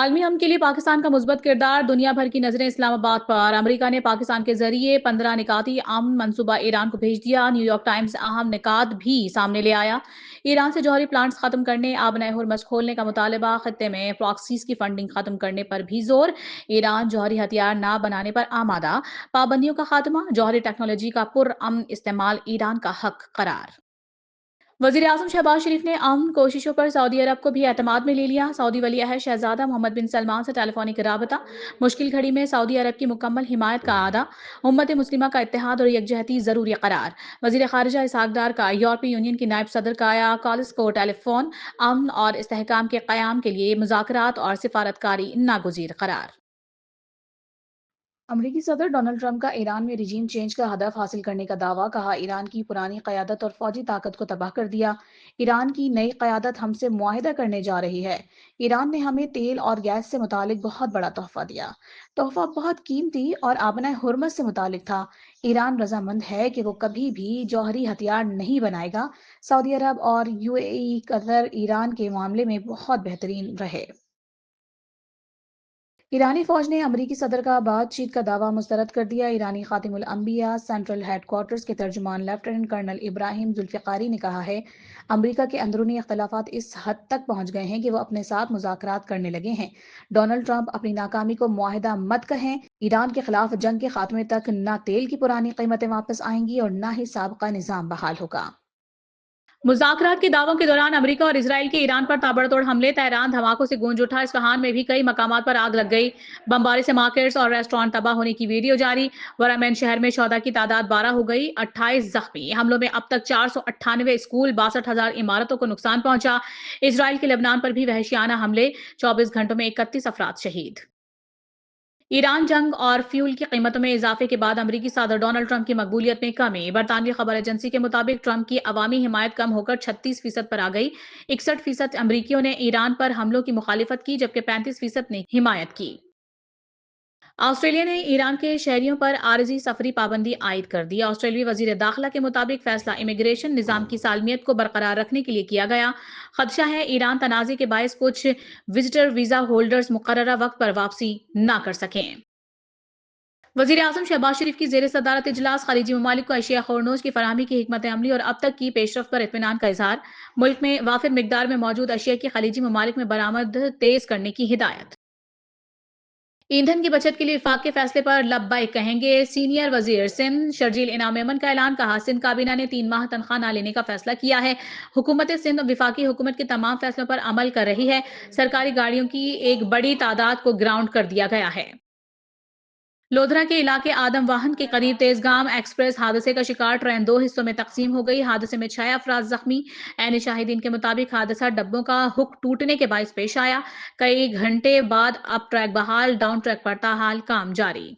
عالمی امن کے لیے پاکستان کا مثبت کردار، دنیا بھر کی نظریں اسلام آباد پر۔ امریکہ نے پاکستان کے ذریعے 15 نکاتی امن منصوبہ ایران کو بھیج دیا۔ نیو یارک ٹائمز اہم نکات بھی سامنے لے آیا۔ ایران سے جوہری پلانٹس ختم کرنے، آبنائے ہرمز کھولنے کا مطالبہ، خطے میں پراکسیز کی فنڈنگ ختم کرنے پر بھی زور۔ ایران جوہری ہتھیار نہ بنانے پر آمادہ، پابندیوں کا خاتمہ، جوہری ٹیکنالوجی کا پرامن استعمال ایران کا حق قرار۔ وزیر اعظم شہباز شریف نے امن کوششوں پر سعودی عرب کو بھی اعتماد میں لے لیا۔ سعودی ولی عہد شہزادہ محمد بن سلمان سے ٹیلی فونک رابطہ، مشکل گھڑی میں سعودی عرب کی مکمل حمایت کا اعادہ، امت مسلمہ کا اتحاد اور یکجہتی ضروری قرار۔ وزیر خارجہ اسحاق ڈار کا یورپی یونین کی نائب صدر کایا کالس کو ٹیلی فون، امن اور استحکام کے قیام کے لیے مذاکرات اور سفارتکاری ناگزیر قرار۔ امریکی صدر ڈونلڈ ٹرمپ کا ایران میں رجیم چینج کا ہدف حاصل کرنے کا دعویٰ، کہا ایران کی پرانی قیادت اور فوجی طاقت کو تباہ کر دیا۔ ایران کی نئی قیادت ہم سے معاہدہ کرنے جا رہی ہے۔ ایران نے ہمیں تیل اور گیس سے متعلق بہت بڑا تحفہ دیا۔ تحفہ بہت قیمتی اور آبنائے ہرمز سے متعلق تھا۔ ایران رضامند ہے کہ وہ کبھی بھی جوہری ہتھیار نہیں بنائے گا۔ سعودی عرب اور UAE قطر ایران کے معاملے میں بہت بہترین رہے۔ ایرانی فوج نے امریکی صدر کا بات چیت کا دعویٰ مسترد کر دیا۔ ایرانی خاتم الانبیاء سینٹرل ہیڈ کوارٹرز کے ترجمان لیفٹیننٹ کرنل ابراہیم ذوالفقاری نے کہا ہے، امریکہ کے اندرونی اختلافات اس حد تک پہنچ گئے ہیں کہ وہ اپنے ساتھ مذاکرات کرنے لگے ہیں۔ ڈونلڈ ٹرمپ اپنی ناکامی کو معاہدہ مت کہیں۔ ایران کے خلاف جنگ کے خاتمے تک نہ تیل کی پرانی قیمتیں واپس آئیں گی اور نہ ہی سابقہ نظام بحال ہوگا۔ مذاکرات کے دعووں کے دوران امریکہ اور اسرائیل کے ایران پر تابڑتوڑ حملے، تہران دھماکوں سے گونج اٹھا۔ اصفہان میں بھی کئی مقامات پر آگ لگ گئی۔ بمباری سے مارکیٹس اور ریسٹورانٹ تباہ ہونے کی ویڈیو جاری۔ ورامین شہر میں شہداء کی تعداد 12 ہو گئی، 28 زخمی۔ حملوں میں اب تک 498 اسکول، 62,000 عمارتوں کو نقصان پہنچا۔ اسرائیل کے لبنان پر بھی وحشیانہ حملے، 24 گھنٹوں میں 31 افراد شہید۔ ایران جنگ اور فیول کی قیمتوں میں اضافے کے بعد امریکی صدر ڈونلڈ ٹرمپ کی مقبولیت میں کمی۔ برطانوی خبر ایجنسی کے مطابق ٹرمپ کی عوامی حمایت کم ہو کر 36% پر آ گئی۔ 61% امریکیوں نے ایران پر حملوں کی مخالفت کی، جبکہ 35% نے حمایت کی۔ آسٹریلیا نے ایران کے شہریوں پر عارضی سفری پابندی عائد کر دی۔ آسٹریلوی وزیر داخلہ کے مطابق فیصلہ امیگریشن نظام کی سالمیت کو برقرار رکھنے کے لیے کیا گیا۔ خدشہ ہے ایران تنازع کے باعث کچھ وزٹر ویزا ہولڈرز مقررہ وقت پر واپسی نہ کر سکیں۔ وزیر اعظم شہباز شریف کی زیر صدارت اجلاس، خلیجی ممالک کو اشیاء خورنوش کی فراہمی کی حکمت عملی اور اب تک کی پیش رفت پر اطمینان کا اظہار۔ ملک میں وافر مقدار میں موجود اشیاء کی خلیجی ممالک میں برآمد تیز کرنے کی ہدایت۔ ایندھن کی بچت کے لیے وفاق کے فیصلے پر لبیک کہیں گے سینئر وزیر سندھ شرجیل انعام میمن کا اعلان، کہا سندھ کابینہ نے 3 ماہ تنخواہ نہ لینے کا فیصلہ کیا ہے۔ حکومت سندھ وفاقی حکومت کے تمام فیصلوں پر عمل کر رہی ہے۔ سرکاری گاڑیوں کی ایک بڑی تعداد کو گراؤنڈ کر دیا گیا ہے۔ لودھرا کے علاقے آدم واہن کے قریب تیزگام ایکسپریس حادثے کا شکار، ٹرین 2 حصوں میں تقسیم ہو گئی۔ حادثے میں 6 افراد زخمی۔ عین شاہدین کے مطابق حادثہ ڈبوں کا ہک ٹوٹنے کے باعث پیش آیا۔ کئی گھنٹے بعد اب ٹریک بحال، ڈاؤن ٹریک پر تاحال کام جاری۔